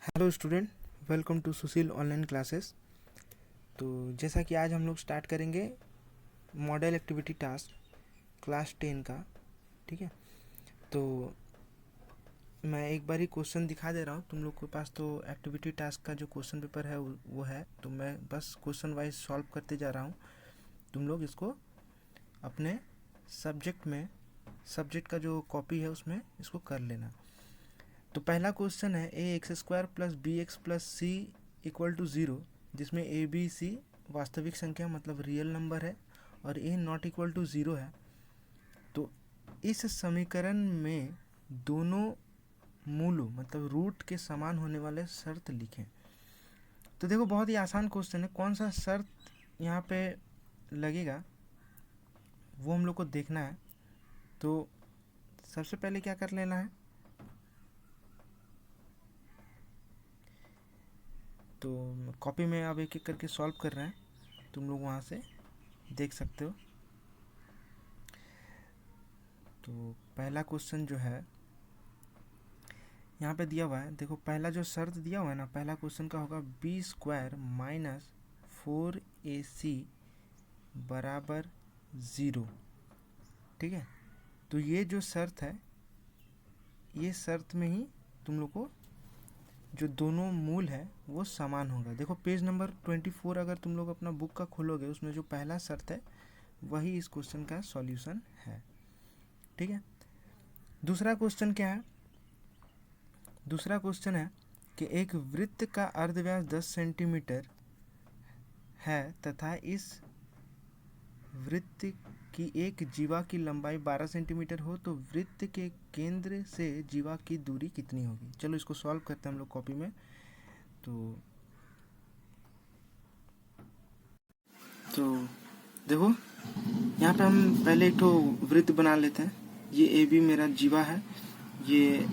Hello student, welcome to Sushil online classes. तो जैसा कि आज हम लोग स्टार्ट करेंगे मॉडल एक्टिविटी टास्क क्लास 10 का। ठीक है, तो मैं एक बार ही क्वेश्चन दिखा दे रहा हूँ तुम लोग के पास। तो एक्टिविटी टास्क का जो क्वेश्चन पेपर है वो है, तो मैं बस क्वेश्चन वाइज सॉल्व करते जा रहा हूँ। तुम लोग इसको अपने सब्जेक्ट का जो कॉपी है उसमें इसको कर लेना। तो पहला क्वेश्चन है a x square plus b x plus c equal to zero, जिसमें ए बी सी वास्तविक संख्या मतलब रियल नंबर है और ए नॉट इक्वल टू ज़ीरो है। तो इस समीकरण में दोनों मूलों मतलब रूट के समान होने वाले शर्त लिखें। तो देखो, बहुत ही आसान क्वेश्चन है। कौन सा शर्त यहाँ पे लगेगा वो हम लोग को देखना है। तो सबसे पहले क्या कर लेना है, तो कॉपी में अब एक एक करके सॉल्व कर रहे हैं, तुम लोग वहाँ से देख सकते हो। तो पहला क्वेश्चन जो है यहाँ पे दिया हुआ है, देखो पहला जो शर्त दिया हुआ है ना, पहला क्वेश्चन का होगा बी स्क्वायर माइनस 4ac बराबर ज़ीरो। ठीक है, तो ये जो शर्त है, ये शर्त में ही तुम लोग को जो दोनों मूल है वो समान होगा। देखो पेज नंबर 24 अगर तुम लोग अपना बुक का खोलोगे, उसमें जो पहला शर्त है वही इस क्वेश्चन का सॉल्यूशन है। ठीक है, दूसरा क्वेश्चन क्या है? दूसरा क्वेश्चन है कि एक वृत्त का अर्धव्यास 10 सेंटीमीटर है तथा इस वृत्त की एक जीवा की लंबाई 12 सेंटीमीटर हो, तो वृत्त के केंद्र से जीवा की दूरी कितनी होगी। चलो इसको सॉल्व करते हैं हम लोग कॉपी में। तो देखो यहाँ पे हम पहले एक तो वृत्त बना लेते हैं। ये ए बी मेरा जीवा है, ये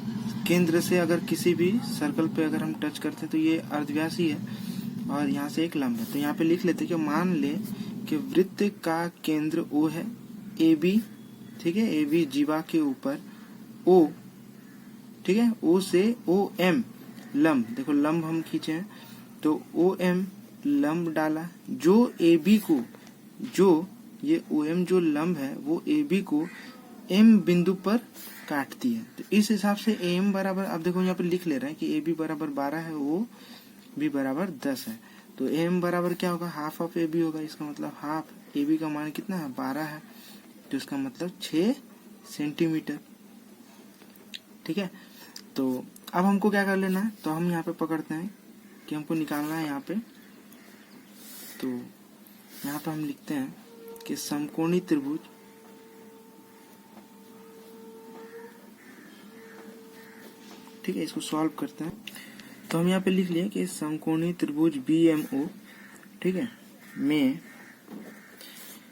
केंद्र से अगर किसी भी सर्कल पे अगर हम टच करते हैं तो ये अर्धव्यास ही है और यहाँ से एक लंब है। तो यहाँ पे लिख लेते हैं कि मान ले कि वृत्त का केंद्र ओ है, ए बी। ठीक है, ए बी जीवा के ऊपर ओ, ठीक है, ओ से ओ एम लंब, देखो लंब हम खींचे हैं तो ओ एम लंब डाला, जो ए बी को, जो ये ओ एम जो लंब है वो ए बी को एम बिंदु पर काटती है। तो इस हिसाब से ए एम बराबर, अब देखो यहाँ पे लिख ले रहे हैं कि ए बी बराबर 12 है, ओ बी बराबर 10 है। तो ए एम बराबर क्या होगा, हाफ ऑफ ए बी होगा। इसका मतलब हाफ ए बी का मान कितना है, 12 है, तो इसका मतलब 6 सेंटीमीटर। ठीक है, तो अब हमको क्या कर लेना है, तो हम यहाँ पे पकड़ते हैं कि हमको निकालना है यहाँ पे। तो यहाँ पे हम लिखते हैं कि समकोणी त्रिभुज, ठीक है, इसको सॉल्व करते हैं। तो हम यहाँ पे लिख लिए कि समकोणी त्रिभुज BMO, ठीक है, में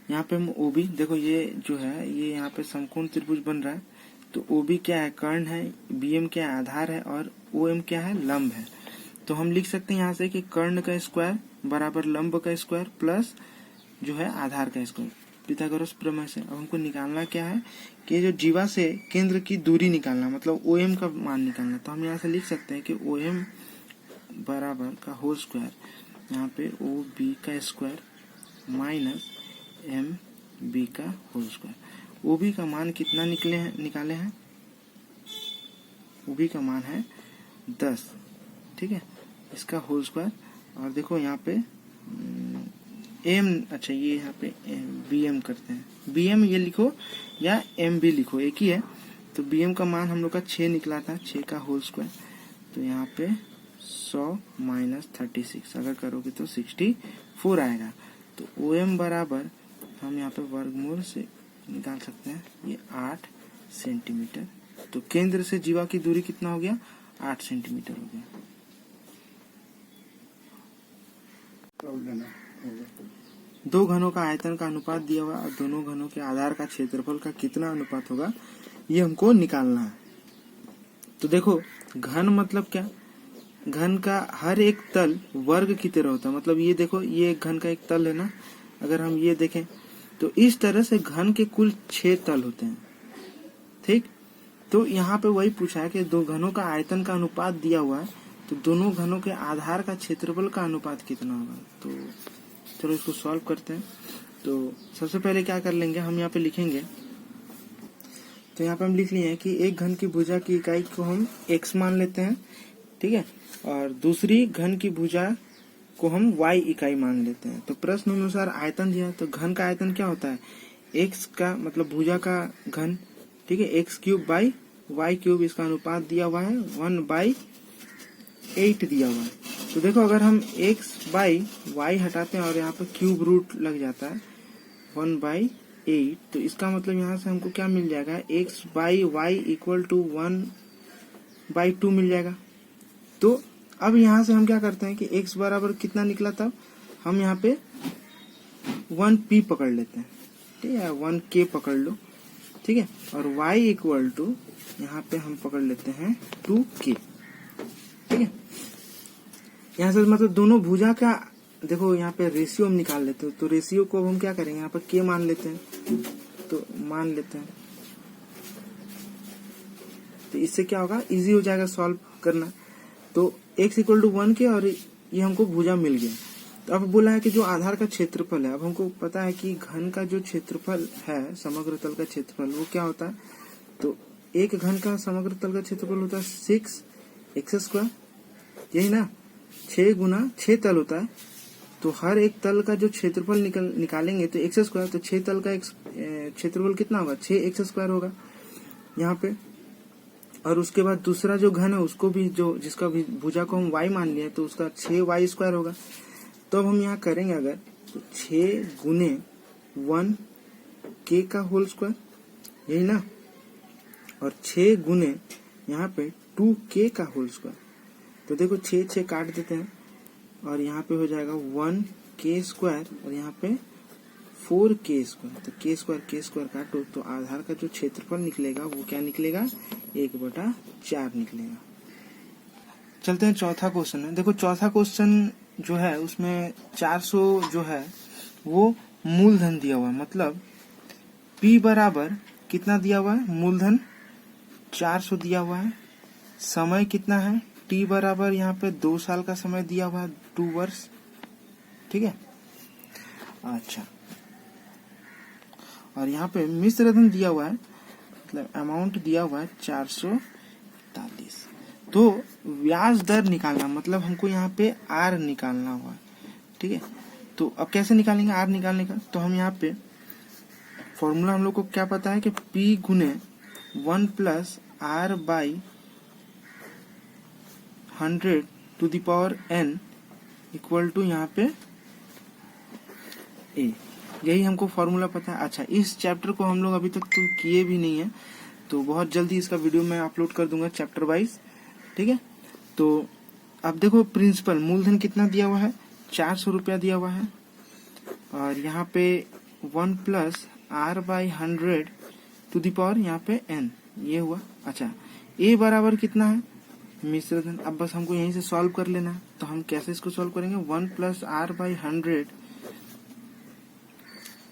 यहाँ पे हम OB, देखो ये जो है ये यहाँ पे समकोण त्रिभुज बन रहा है। तो OB क्या है, कर्ण है, BM क्या है, आधार है, और OM क्या है, लंब है। तो हम लिख सकते हैं यहाँ से कि कर्ण का स्क्वायर बराबर लंब का स्क्वायर प्लस जो है आधार का स्क्वायर, पिथागोरस प्रमेय से। अब हमको निकालना क्या है कि जो जीवा से केंद्र की दूरी निकालना, मतलब OM का मान निकालना। तो हम यहाँ से लिख सकते हैं कि OM बराबर का होल स्क्वायर, यहाँ पे OB का स्क्वायर माइनस MB का होल स्क्वायर। OB का मान कितना निकाले हैं, OB का मान है 10, ठीक है, इसका होल स्क्वायर। और देखो यहाँ पे एम, अच्छा ये यहाँ पे BM करते हैं, BM ये लिखो या MB लिखो, एक ही है। तो BM का मान हम लोग का 6 निकला था, 6 का होल स्क्वायर। तो यहाँ पे 100 माइनस 36 अगर करोगे तो 64 आएगा। तो OM बराबर हम यहाँ पे वर्गमूल से निकाल सकते हैं, ये 8 सेंटीमीटर। तो केंद्र से जीवा की दूरी कितना हो गया, 8 सेंटीमीटर हो गया। दो घनों का आयतन का अनुपात दिया हुआ और दोनों घनों के आधार का क्षेत्रफल का कितना अनुपात होगा, ये हमको निकालना है। तो देखो घन मतलब क्या, घन का हर एक तल वर्ग की तरह होता है। मतलब ये देखो ये एक घन का एक तल है ना, अगर हम ये देखें तो इस तरह से घन के कुल 6 तल होते हैं। ठीक, तो यहाँ पे वही पूछा है कि दो घनों का आयतन का अनुपात दिया हुआ है तो दोनों घनों के आधार का क्षेत्रफल का अनुपात कितना होगा। तो चलो इसको सॉल्व करते हैं। तो सबसे पहले क्या कर लेंगे, हम यहाँ पे लिखेंगे, तो यहाँ पे हम लिख लिए हैं कि एक घन की भुजा की इकाई को हम x मान लेते हैं, ठीक है, और दूसरी घन की भुजा को हम y इकाई मान लेते हैं। तो प्रश्न अनुसार आयतन दिया है, तो घन का आयतन क्या होता है, x का मतलब भुजा का घन, ठीक है, x cube by y cube, इसका अनुपात दिया हुआ है 1/8 दिया हुआ है। तो देखो अगर हम x बाई y हटाते हैं और यहाँ पे क्यूब रूट लग जाता है 1/8, तो इसका मतलब यहाँ से हमको क्या मिल जाएगा, x by Y equal to 1/2 मिल जाएगा। तो अब यहाँ से हम क्या करते हैं कि x बराबर कितना निकला, तब हम यहाँ पे 1p पकड़ लेते हैं, ठीक है, 1k पकड़ लो, ठीक है, और y इक्वल टू यहाँ पे हम पकड़ लेते हैं 2k, ठीक है। यहाँ से मतलब दोनों भुजा का देखो यहाँ पे रेशियो हम निकाल लेते हैं, तो रेशियो को हम क्या करेंगे, यहाँ पर k मान लेते हैं, तो मान लेते हैं, तो इससे क्या होगा, इजी हो जाएगा सॉल्व करना। तो x इक्वल टू 1k और ये हमको भुजा मिल गया। तो अब बोला है कि जो आधार का क्षेत्रफल है, अब हमको पता है कि घन का जो क्षेत्रफल है, समग्र तल का क्षेत्रफल, वो क्या होता है, तो एक घन का समग्र तल का क्षेत्रफल होता है 6x², यही ना, 6 गुना 6 तल होता है, तो हर एक तल का जो क्षेत्रफल निकालेंगे तो x², तो 6 तल का क्षेत्रफल कितना होगा, 6x² होगा यहाँ पे। और उसके बाद दूसरा जो घन है उसको भी, जो जिसका भी भुजा को हम y मान लिया, तो उसका 6y² होगा। तो अब हम यहाँ करेंगे अगर, तो 6 गुने 1k का होल स्क्वायर, यही ना, और 6 गुने यहाँ पे 2k का होल स्क्वायर। तो देखो 6 काट देते हैं और यहाँ पे हो जाएगा 1k² और यहाँ पे 4k²। तो k² काटो तो आधार का जो क्षेत्रफल निकलेगा वो क्या निकलेगा, 1/4 निकलेगा। चलते हैं चौथा क्वेश्चन है। देखो चौथा क्वेश्चन जो है उसमें 400 जो है वो मूलधन दिया हुआ है, मतलब p बराबर कितना दिया हुआ है, मूलधन 400 दिया हुआ है, समय कितना है, t बराबर यहाँ पे 2 साल का समय दिया हुआ है, 2 वर्ष, ठीक है। अच्छा, और यहाँ पे मिश्र धन दिया हुआ है, मतलब अमाउंट दिया हुआ है 443। तो ब्याज दर निकालना, मतलब हमको यहाँ पे r निकालना हुआ, ठीक है। तो अब कैसे निकालेंगे r निकालने का, तो हम यहाँ पे फॉर्मूला हम लोग को क्या पता है कि p गुने 1 plus r by 100 to the power n equal to यहाँ पे a, यही हमको फॉर्मूला पता है। अच्छा, इस चैप्टर को हम लोग अभी तक तो किए भी नहीं है, तो बहुत जल्दी इसका वीडियो मैं अपलोड कर दूंगा चैप्टर वाइज, ठीक है। तो अब देखो प्रिंसिपल मूलधन कितना दिया हुआ है, 400 रुपया दिया हुआ है, और यहाँ पे 1 plus r by 100 to the power यहाँ पे n, ये हुआ। अच्छा, a बराबर कितना है, मिश्र धन। अब बस हमको यहीं से सॉल्व कर लेना है, तो हम कैसे इसको सॉल्व करेंगे, 1 plus r by 100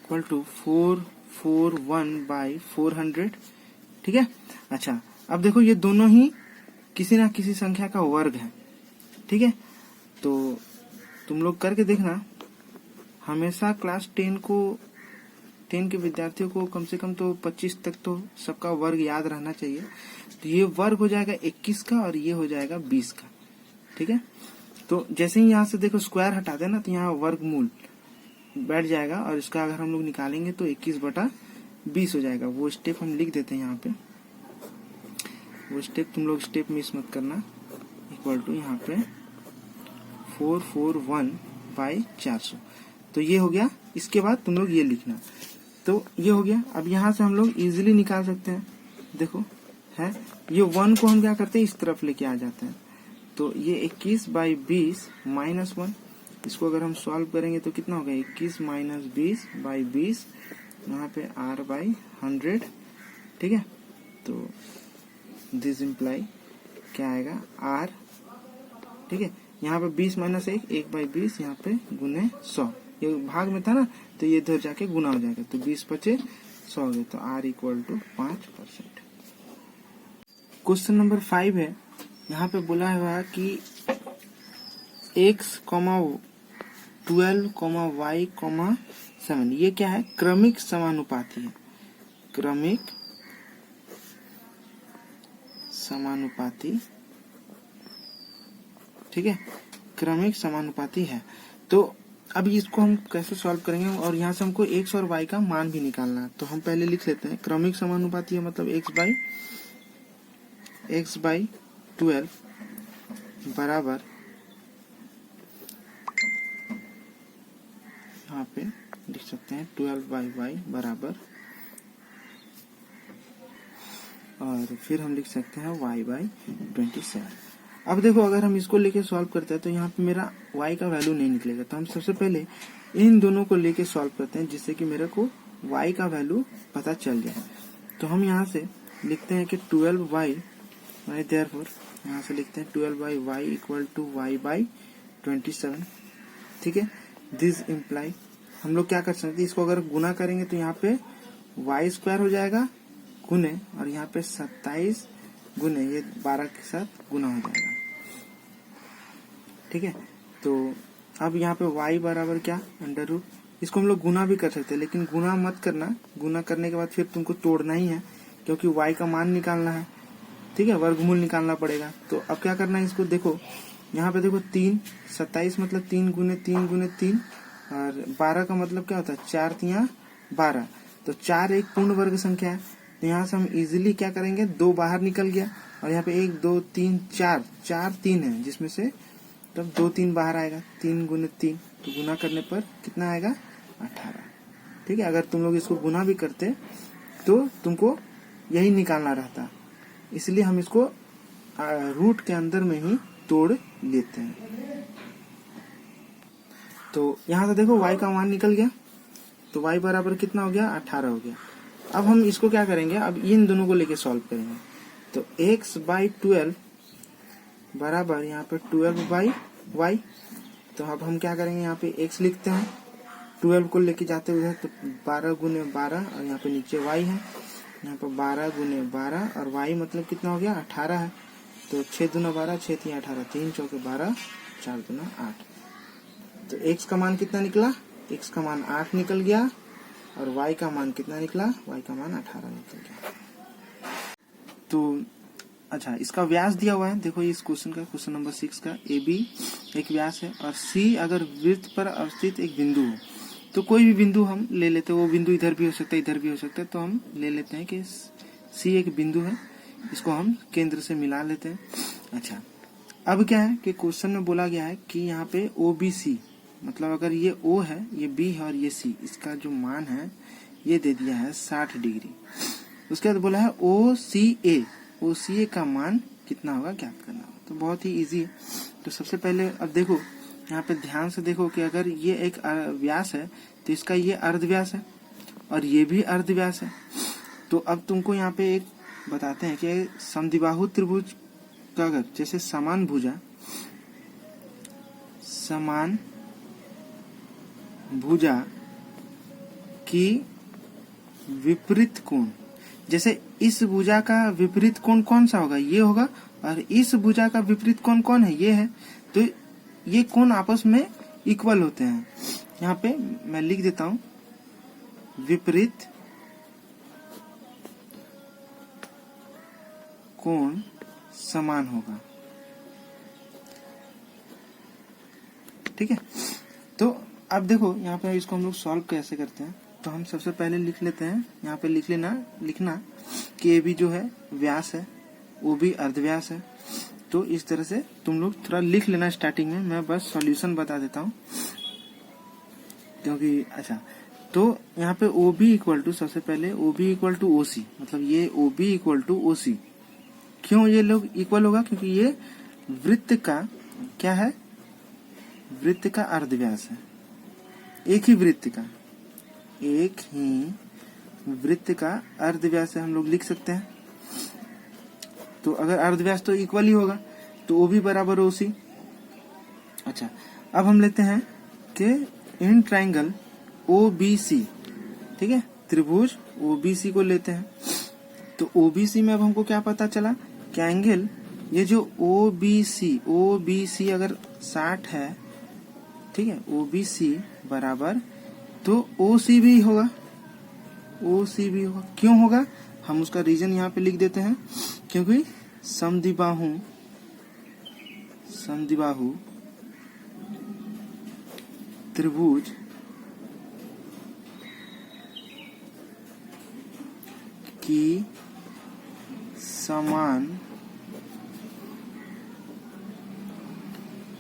equal to 441/400, ठीक है। अच्छा, अब देखो ये दोनों ही किसी ना किसी संख्या का वर्ग है, ठीक है। तो तुम लोग करके देखना, हमेशा क्लास 10 के विद्यार्थियों को कम से कम तो 25 तक तो सबका वर्ग याद रहना चाहिए। तो ये वर्ग हो जाएगा 21 का और ये हो जाएगा 20 का, ठीक है। तो जैसे ही यहाँ से देखो स्क्वायर हटा देना, तो यहाँ वर्गमूल बैठ जाएगा और इसका अगर हम लोग निकालेंगे तो 21/20 हो जाएगा। वो स्टेप हम लिख देते हैं यहाँ पे, वो स्टेप तुम लोग स्टेप मिस मत करना। इक्वल टू यहाँ पे 441/400, तो ये हो गया। इसके बाद तुम लोग ये लिखना, तो ये हो गया। अब यहाँ से हम लोग इजीली निकाल सकते हैं, देखो है ये 1 को हम क्या करते हैं, इस तरफ लेके आ जाते हैं, तो ये 21/20 माइनस 1, इसको अगर हम सॉल्व करेंगे तो कितना होगा, 21 माइनस 20/20, यहाँ पे r/100, ठीक है। तो दिस इम्प्लाई क्या आएगा, r, ठीक है। यहाँ पे 20 माइनस 1/20, यहाँ पे गुने 100, ये भाग में था ना, तो ये इधर जाके गुना हो जाएगा, तो 20×5 100 हो गया, तो r equal to 5%। Question number 5 है, यहाँ पे बोला हुआ है कि X comma 12 comma Y comma 7, ये क्या है? क्रमिक समानुपाती है, क्रमिक समानुपाती, ठीक है, क्रमिक समानुपाती है। तो अब इसको हम कैसे सॉल्व करेंगे, और यहाँ से हमको x और y का मान भी निकालना है। तो हम पहले लिख लेते हैं, क्रमिक समानुपाती है मतलब x बाई 12 बराबर, यहाँ पे लिख सकते हैं 12 बाई y बराबर, और फिर हम लिख सकते हैं y बाई 27। अब देखो अगर हम इसको लेके सॉल्व करते हैं तो यहाँ पे मेरा y का वैल्यू नहीं निकलेगा। तो हम सबसे पहले इन दोनों को लेके सॉल्व करते हैं जिससे कि मेरे को y का वैल्यू पता चल जाए। तो हम यहाँ से लिखते हैं कि 12y, देयरफॉर यहाँ से लिखते हैं 12 by y equal to y by 27, ठीक है। दिस इम्प्लाई, हम लोग क्या कर सकते हैं, इसको अगर गुना करेंगे तो यहाँ पे y स्क्वायर हो जाएगा गुने, और यहाँ पे 27 गुने ये 12 के साथ गुना हो जाएगा, ठीक है। तो अब यहाँ पे y बराबर क्या, अंडर रूट, इसको हम लोग गुना भी कर सकते हैं, लेकिन गुना मत करना, गुना करने के बाद फिर तुमको तोड़ना ही है क्योंकि y का मान निकालना है, ठीक है, वर्गमूल निकालना पड़ेगा। तो अब क्या करना है, इसको देखो यहाँ पे देखो 3, 27 मतलब 3 गुने 3 गुने 3, और 12 का मतलब क्या होता है, 4 3 12, तो 4 एक पूर्ण वर्ग संख्या है। तो यहाँ से हम इजीली क्या करेंगे, 2 बाहर निकल गया, और यहाँ पे 1 2 3 4 4 3 है, जिसमें से तब 2 3 बाहर आएगा, 3 गुने 3, तो गुना करने पर कितना आएगा, 18, ठीक है। अगर तुम लोग इसको गुना भी करते तो तुमको यही निकालना रहता, इसलिए हम इसको रूट के अंदर में ही तोड़ लेते हैं। तो यहाँ से देखो y का मान निकल गया, तो y बराबर कितना हो गया, 18 हो गया। अब हम इसको क्या करेंगे, अब इन दोनों को लेके सॉल्व करेंगे। तो x बाई 12 बराबर यहाँ पे 12 बाई y, तो अब हम क्या करेंगे, यहाँ पे x लिखते हैं, 12 को लेके जाते हुए तो 12 गुने 12, और यहाँ पे नीचे y है, यहाँ पे 12 गुने 12, और y मतलब कितना हो गया, 18 है। तो 6 दूना 12, 6 3 18, 3 चौके 12, 4 दूना 8। तो x का मान कितना निकला, x का मान 8 निकल गया, और y का मान कितना निकला, y का मान 18 निकल गया। तो अच्छा, इसका व्यास दिया हुआ है, देखो इस क्वेश्चन का, क्वेश्चन नंबर 6 का, AB एक व्यास है, और C अगर वृत्त पर अवस्थित एक बिंदु हो, तो कोई भी बिंदु हम ले लेते हैं, वो बिंदु इधर भी हो सकता है इधर भी हो सकता है, तो हम ले लेते हैं कि C एक बिंदु है, इसको हम केंद्र से मिला लेते हैं। अच्छा, अब क्या है कि क्वेश्चन में बोला गया है कि यहाँ पे OBC, मतलब अगर ये O है, ये B है और ये C, इसका जो मान है ये दे दिया है 60 डिग्री। उसके बाद बोला है OCA का मान कितना होगा, ज्ञात करना होगा। तो बहुत ही इजी है। तो सबसे पहले अब देखो यहाँ पे ध्यान से देखो कि अगर ये एक व्यास है तो इसका ये अर्धव्यास है, और ये भी अर्धव्यास है। तो अब तुमको यहाँ पे एक बताते हैं कि समद्विबाहु त्रिभुज का अगर जैसे समान भुजा की विपरीत कोण, जैसे इस भुजा का विपरीत कोण कौन सा होगा, ये होगा, और इस भुजा का विपरीत कोण कौन है, ये है। तो ये कोण आपस में इक्वल होते हैं। यहाँ पे मैं लिख देता हूं, विपरीत कोण समान होगा, ठीक है। तो अब देखो यहाँ पे इसको हम लोग सॉल्व कैसे करते हैं। तो हम सबसे पहले लिख लेते हैं, यहाँ पे लिखना कि AB जो है व्यास है, OB अर्धव्यास है। तो इस तरह से तुम लोग थोड़ा लिख लेना स्टार्टिंग में, मैं बस सॉल्यूशन बता देता हूँ क्योंकि अच्छा। तो यहाँ पे OB इक्वल टू, सबसे पहले OB इक्वल टू OC, मतलब ये OB इक्वल टू OC। क्यों ये लोग इक्वल होगा, क्योंकि ये वृत्त का क्या है, वृत्त का अर्धव्यास है, एक ही वृत्त का अर्धव्यास है, हम लोग लिख सकते हैं। तो अगर अर्धव्यास तो इक्वल ही होगा, तो OB बराबर OC। अच्छा, अब हम लेते हैं कि इन ट्राइंगल OBC, ठीक है, त्रिभुज OBC को लेते हैं। तो OBC में अब हमको क्या पता चला कि एंगल ये जो OBC अगर 60 है, ठीक है, OBC बराबर तो OC भी होगा, OC भी होगा। क्यों होगा, हम उसका रीजन यहाँ पे लिख देते हैं, क्योंकि समद्विबाहु त्रिभुज की समान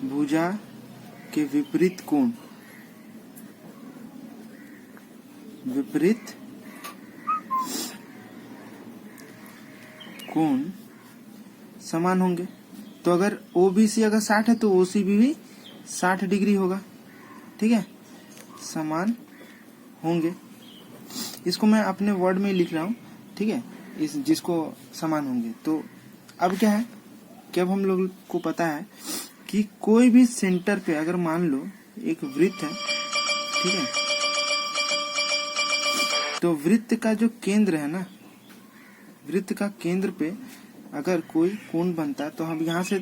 भुजा के विपरीत कोण समान होंगे। तो अगर OBC अगर 60 है तो OCB भी 60 डिग्री होगा, ठीक है, समान होंगे। इसको मैं अपने वर्ड में लिख रहा हूँ, ठीक है, इस जिसको समान होंगे। तो अब क्या है कि अब हम लोग को पता है कि कोई भी सेंटर पे अगर मान लो एक वृत्त है, ठीक है, तो वृत्त का जो केंद्र है ना, वृत्त का केंद्र पे अगर कोई कोण बनता है तो हम यहाँ से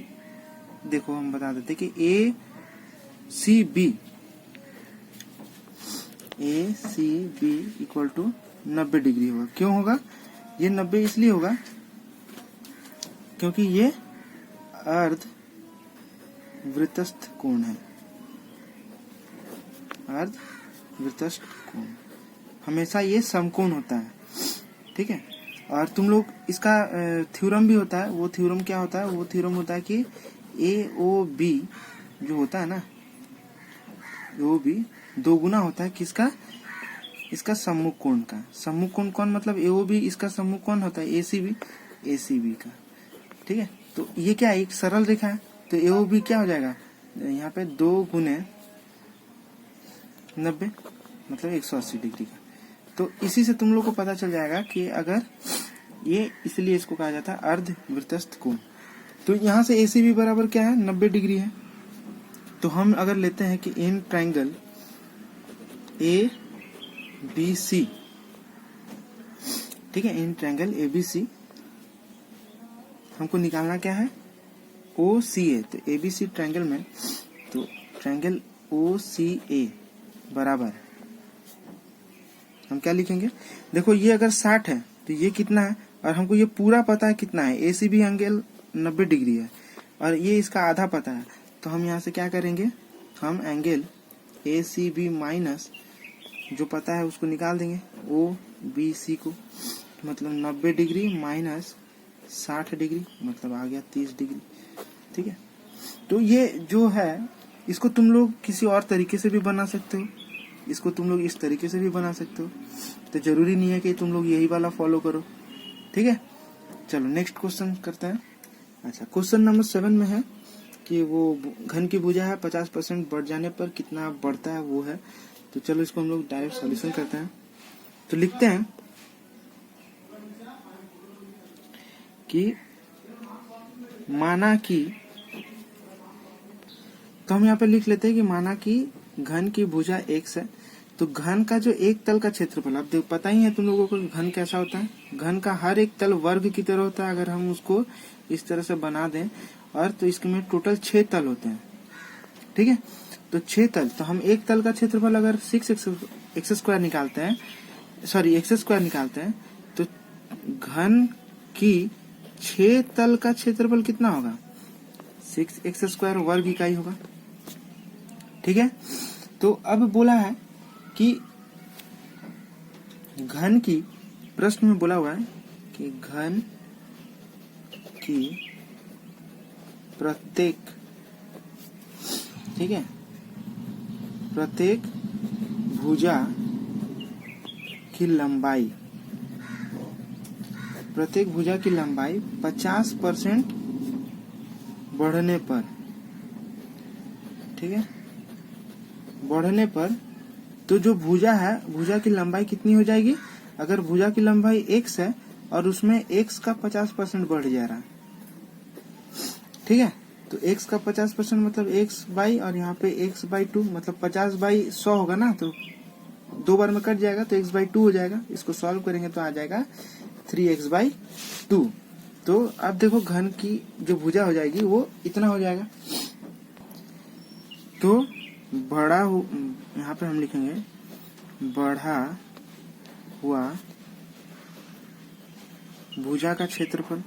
देखो हम बता देते कि ACB इक्वल टू 90 डिग्री होगा। क्यों होगा, ये 90 इसलिए होगा क्योंकि ये अर्ध वृत्तस्थ कोण है। अर्ध वृत्तस्थ कोण हमेशा ये समकोण होता है, ठीक है। और तुम लोग इसका थ्योरम भी होता है। वो थ्योरम क्या होता है, वो थ्योरम होता है कि AOB जो होता है ना, AOB 2 गुना होता है किसका, इसका सम्मुख कोण का। सम्मुख कोण कौन, मतलब AOB इसका सम्मुख कोण होता है ACB का, ठीक है। तो ये क्या है, एक सरल रेखा है, तो AOB क्या हो जाएगा यहाँ पे 2 गुने 90 मतलब 180 डिग्री का। तो इसी से तुम लोग को पता चल जाएगा कि अगर ये, इसलिए इसको कहा जाता है अर्ध वृत्तस्थ कोण। तो यहाँ से ACB बराबर क्या है, 90 डिग्री है। तो हम अगर लेते हैं कि इन ट्रायंगल ABC, ठीक है, इन ट्रायंगल ABC हमको निकालना क्या है, OCA। तो ABC ट्रायंगल में, तो ट्रायंगल OCA बराबर हम क्या लिखेंगे, देखो ये अगर 60 है तो ये कितना है, और हमको ये पूरा पता है कितना है, ACB एंगल 90 डिग्री है और ये इसका आधा पता है। तो हम यहाँ से क्या करेंगे, हम एंगल ACB माइनस जो पता है उसको निकाल देंगे, OBC को, मतलब 90 डिग्री माइनस 60 डिग्री मतलब आ गया 30 डिग्री, ठीक है। तो ये जो है इसको तुम लोग किसी और तरीके से भी बना सकते हो, इसको तुम लोग इस तरीके से भी बना सकते हो। तो जरूरी नहीं है कि तुम लोग यही वाला फॉलो करो, ठीक है। चलो नेक्स्ट क्वेश्चन करते हैं। अच्छा, क्वेश्चन नंबर 7 में है कि वो घन की भुजा है 50% बढ़ जाने पर कितना बढ़ता है वो है। तो चलो इसको हम लोग डायरेक्ट सॉल्यूशन करते हैं। तो लिखते हैं कि माना कि, तो हम यहाँ पे लिख लेते हैं कि माना कि घन की भुजा x है, तो घन का जो एक तल का क्षेत्रफल, अब देखो पता ही है तुम लोगों को घन कैसा होता है, घन का हर एक तल वर्ग की तरह होता है। अगर हम उसको इस तरह से बना दें, और तो इसमें टोटल 6 तल होते हैं, ठीक है। तो 6 तल, तो हम एक तल का क्षेत्रफल अगर 6x² निकालते हैं, सॉरी x² निकालते हैं, तो घन की 6 तल का क्षेत्रफल कितना होगा, 6x² वर्ग इकाई होगा, ठीक है। तो अब बोला है कि घन की, प्रश्न में बोला हुआ है कि घन की प्रत्येक, ठीक है, प्रत्येक भुजा की लंबाई, प्रत्येक भुजा की लंबाई 50% बढ़ने पर, ठीक है, बढ़ने पर, तो जो भुजा है, भुजा की लंबाई कितनी हो जाएगी, अगर भुजा की लंबाई x है और उसमें x का 50% बढ़ जा रहा है, ठीक है। तो x का 50% मतलब x बाई, और यहाँ पे x बाई 2 मतलब 50/100 होगा ना, तो 2 बार में कट जाएगा तो x/2 हो जाएगा। इसको सॉल्व करेंगे तो आ जाएगा 3x/2। तो तो अब देखो घन की जो भुजा हो जाएगी वो इतना हो जाएगा। तो यहाँ पे हम लिखेंगे बढ़ा हुआ भुजा का क्षेत्रफल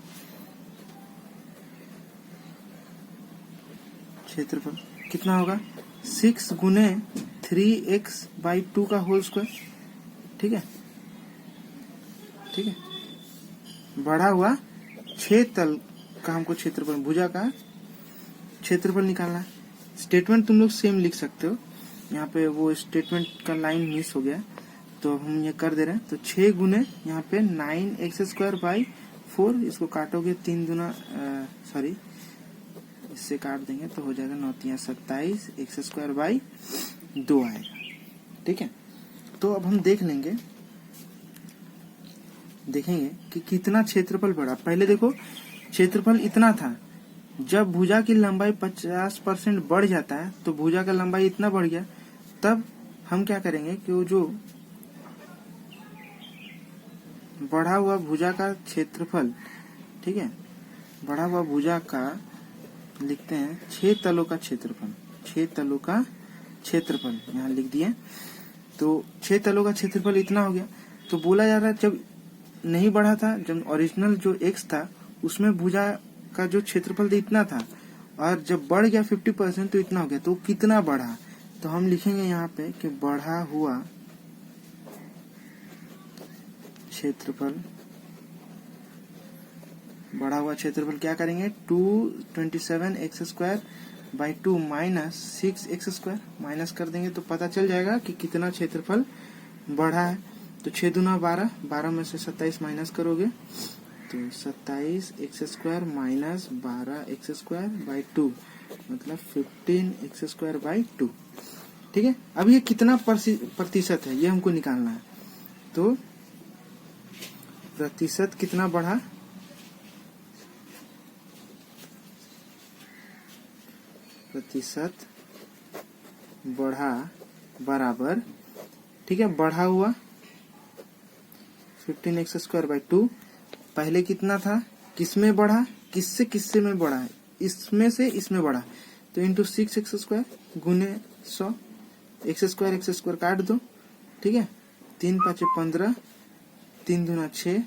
कितना होगा 6 गुने 3x/2 का होल स्क्वायर। ठीक है, बढ़ा हुआ 6 तल का हमको क्षेत्रफल, भुजा का क्षेत्रफल निकालना है। स्टेटमेंट तुम लोग सेम लिख सकते हो, यहाँ पे वो स्टेटमेंट का लाइन मिस हो गया तो हम ये कर दे रहे हैं। तो 6 गुने यहाँ पे 9x²/4, इसको काटोगे 3 दूना सॉरी इससे काट देंगे तो हो जाएगा 9 × 27 x²/2 आएगा। ठीक है, तो अब हम देखेंगे कि कितना क्षेत्रफल बढ़ा। पहले देखो क्षेत्रफल इतना था, जब भुजा की लंबाई 50% बढ़ जाता है तो भुजा का लंबाई इतना बढ़ गया, तब हम क्या करेंगे कि वो जो बढ़ा हुआ भुजा का क्षेत्रफल, ठीक है, बढ़ा हुआ भुजा का लिखते हैं 6 तलों का क्षेत्रफल, 6 तलों का क्षेत्रफल यहाँ लिख दिए। तो 6 तलों का क्षेत्रफल इतना हो गया। तो बोला जा रहा है जब नहीं बढ़ा था, जब ओरिजिनल जो x था उसमें भुजा का जो क्षेत्रफल था इतना था, और जब बढ़ गया 50% तो इतना हो गया। तो कितना बढ़ा, तो हम लिखेंगे यहाँ पे कि बढ़ा हुआ क्षेत्रफल क्या करेंगे 227x²/2 माइनस 6x² माइनस कर देंगे तो पता चल जाएगा कि कितना क्षेत्रफल बढ़ा है। तो 6 दूना 12, 12 में से 27 माइनस करोगे तो 27x² माइनस 12x²/2 मतलब 15x²/2। ठीक है, अब ये कितना प्रतिशत है ये हमको निकालना है। तो प्रतिशत कितना बढ़ा, प्रतिशत बढ़ा बराबर, ठीक है, बढ़ा हुआ 15x²/2। पहले कितना था, किसमें बढ़ा, किससे में बढ़ा है, इसमें से इसमें बढ़ा, तो इंटू 6x² गुने 100, x² काट दो। ठीक है, 3 × 5 = 15, 3 दूना 6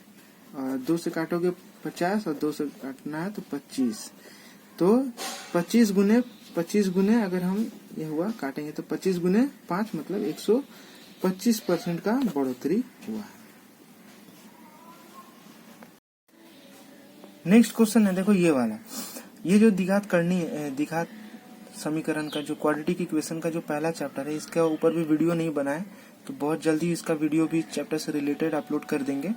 और 2 से काटोगे 50 और 2 से काटना है तो 25। तो 25 गुने अगर हम ये हुआ काटेंगे तो 25 गुने 5 मतलब 125% का बढ़ोतरी हुआ। नेक्स्ट क्वेश्चन है, देखो ये वाला, ये जो द्विघात समीकरण का जो क्वाड्रेटिक इक्वेशन का जो पहला चैप्टर है, इसके ऊपर भी वीडियो नहीं बना है, तो बहुत जल्दी इसका वीडियो भी चैप्टर से रिलेटेड अपलोड कर देंगे।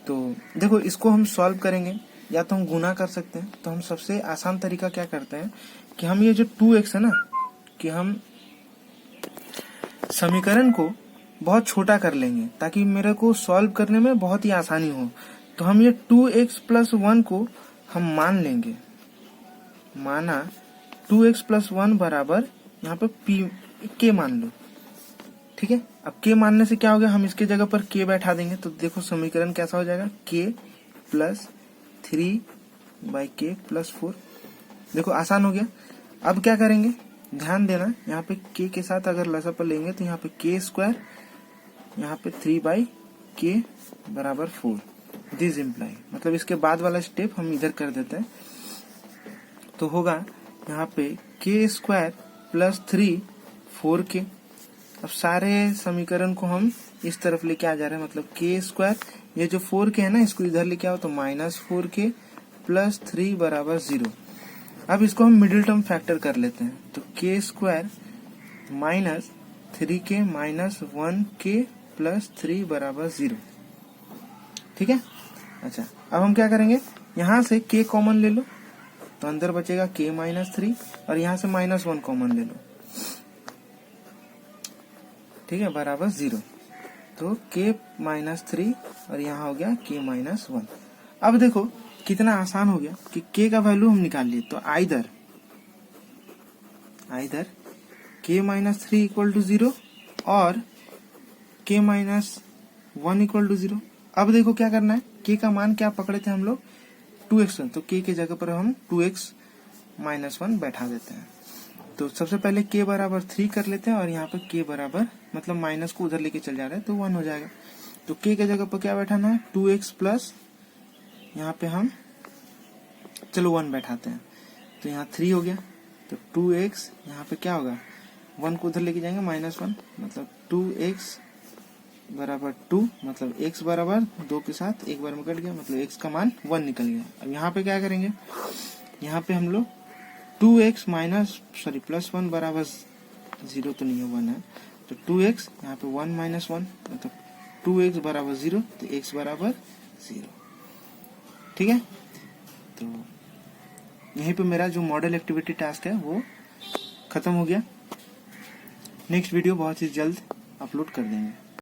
तो देखो इसको हम सॉल्व करेंगे, या तो हम गुना कर सकते हैं। तो हम सबसे आसान तरीका क्या करते हैं कि हम ये जो 2x है ना, कि हम समीकरण को बहुत छोटा कर लेंगे ताकि मेरे को सॉल्व करने में बहुत ही आसानी हो। तो हम ये 2x+1 को हम मान लेंगे, माना 2x+1 बराबर यहाँ पे k मान लो। ठीक है, अब k मानने से क्या हो गया, हम इसके जगह पर k बैठा देंगे तो देखो समीकरण कैसा हो जाएगा, k + 3/k + 4। देखो आसान हो गया। अब क्या करेंगे, ध्यान देना, यहाँ पे k के साथ अगर लसापा लेंगे तो यहाँ पे k², यहाँ पे 3/k = 4। दिस इम्प्लाई, मतलब इसके बाद वाला स्टेप हम इधर कर देते हैं तो होगा यहाँ पे k² + 3 4k। अब सारे समीकरण को हम इस तरफ लेके आ जा रहे हैं, मतलब k², ये जो 4k है ना इसको इधर लेके आओ तो -4k + 3 = 0। अब इसको हम मिडिल टर्म फैक्टर कर लेते हैं तो k² - 3k - 1k + 3 = 0। ठीक है, अच्छा अब हम क्या करेंगे, यहाँ से k कॉमन ले लो तो अंदर बचेगा k - 3 और यहाँ से -1 कॉमन ले लो, ठीक है, बराबर 0। तो k - 3 और यहाँ हो गया k - 1। अब देखो कितना आसान हो गया कि k का वैल्यू हम निकाल लिए। तो आइदर k - 3 = 0 और k - 1 = 0। अब देखो क्या करना है, k का मान क्या पकड़े थे हम लोग, 2x, तो k के जगह पर हम 2x माइनस 1 बैठा देते हैं। तो सबसे पहले k बराबर 3 कर लेते हैं और यहाँ पे k बराबर मतलब माइनस को उधर लेके चल जा रहा है तो 1 हो जाएगा। तो k के जगह पर क्या बैठाना है 2x प्लस यहाँ पे हम चलो 1 बैठाते हैं तो यहाँ 3 हो गया। तो 2x यहाँ पे क्या होगा 1 को उधर लेके जाएंगे -1 मतलब 2x बराबर 2 मतलब x बराबर 2 के साथ एक बार में कट गया मतलब x का मान 1 निकल गया। अब यहाँ पे क्या करेंगे यहाँ पे हम लोग 2x प्लस 1 बराबर 0 तो नहीं है 1 है तो 2x यहाँ पे 1 - 1 मतलब 2x बराबर 0 तो x बराबर 0। ठीक है, तो यहीं पे मेरा जो मॉडल एक्टिविटी टास्क है वो खत्म हो गया। नेक्स्ट वीडियो बहुत ही जल्द अपलोड कर देंगे।